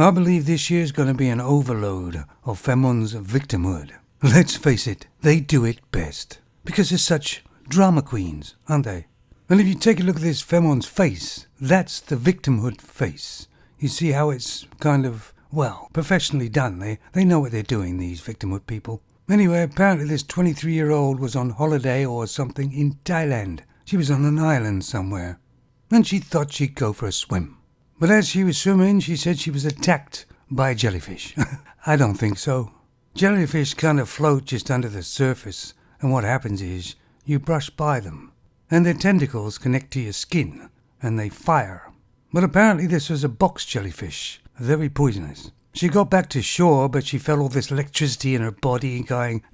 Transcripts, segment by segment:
I believe this year's going to be an overload of Femons' Victimhood. Let's face it, they do it best. Because they're such drama queens, aren't they? And if you take a look at this Femon's face, that's the Victimhood face. You see how it's kind of, well, professionally done. They know what they're doing, these Victimhood people. Anyway, apparently this 23-year-old was on holiday or something in Thailand. She was on an island somewhere. And she thought she'd go for a swim. But as she was swimming, she said she was attacked by a jellyfish. I don't think so. Jellyfish kind of float just under the surface, and what happens is you brush by them, and their tentacles connect to your skin, and they fire. But apparently this was a box jellyfish, very poisonous. She got back to shore, but she felt all this electricity in her body,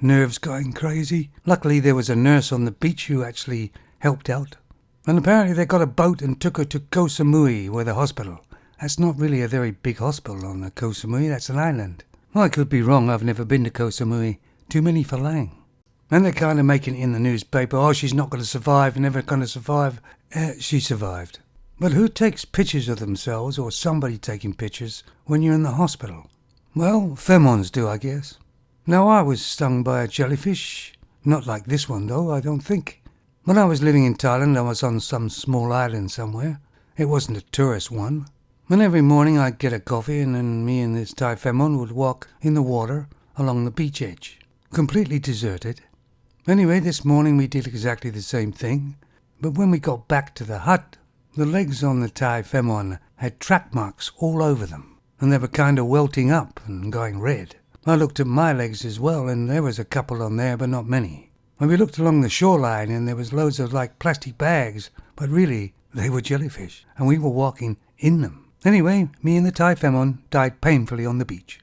nerves going crazy. Luckily there was a nurse on the beach who actually helped out. And apparently they got a boat and took her to Koh Samui, where the hospital. That's not really a very big hospital on the Koh Samui, that's an island. I could be wrong, I've never been to Koh Samui. Too many for Lang. And they're kind of making it in the newspaper, oh, she's not going to survive, never going to survive. She survived. But who takes pictures of themselves, or somebody taking pictures, when you're in the hospital? Well, Femons do, I guess. Now, I was stung by a jellyfish. Not like this one, though, I don't think. When I was living in Thailand, I was on some small island somewhere. It wasn't a tourist one. And every morning I'd get a coffee, and then me and this Thai Femon would walk in the water along the beach edge. Completely deserted. Anyway, this morning we did exactly the same thing. But when we got back to the hut, the legs on the Thai Femon had track marks all over them. And they were kind of welting up and going red. I looked at my legs as well, and there was a couple on there, but not many. And we looked along the shoreline, and there was loads of plastic bags, but really they were jellyfish, and we were walking in them. Anyway, me and the Thai Femon died painfully on the beach.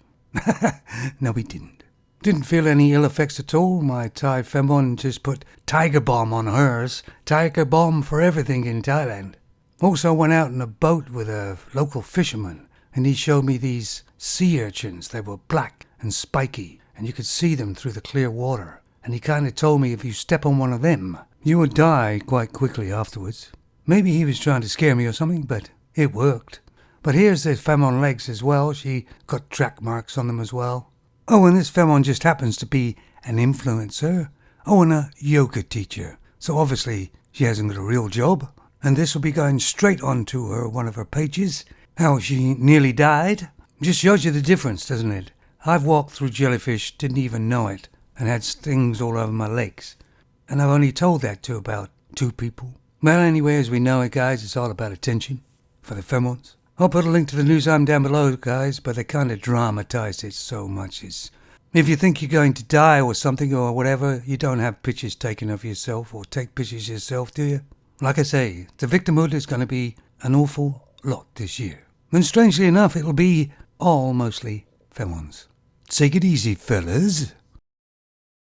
No, we didn't. Didn't feel any ill effects at all. My Thai Femon just put Tiger Balm on hers. Tiger Balm for everything in Thailand. Also went out in a boat with a local fisherman, and he showed me these sea urchins. They were black and spiky, and you could see them through the clear water. And he kind of told me if you step on one of them, you would die quite quickly afterwards. Maybe he was trying to scare me or something, but it worked. But here's the Femon legs as well. She got track marks on them as well. Oh, and this Femon just happens to be an influencer. Oh, and a yoga teacher. So obviously she hasn't got a real job. And this will be going straight on to one of her pages. How she nearly died. Just shows you the difference, doesn't it? I've walked through jellyfish, didn't even know it, and had stings all over my legs. And I've only told that to about 2 people. Well, anyway, as we know it, guys, it's all about attention for the Femons. I'll put a link to the news arm down below, guys, but they kind of dramatized it so much. If you think you're going to die or something or whatever, you don't have pictures taken of yourself or take pictures yourself, do you? Like I say, the victimhood is going to be an awful lot this year. And strangely enough, it'll be all mostly Femons. Take it easy, fellas.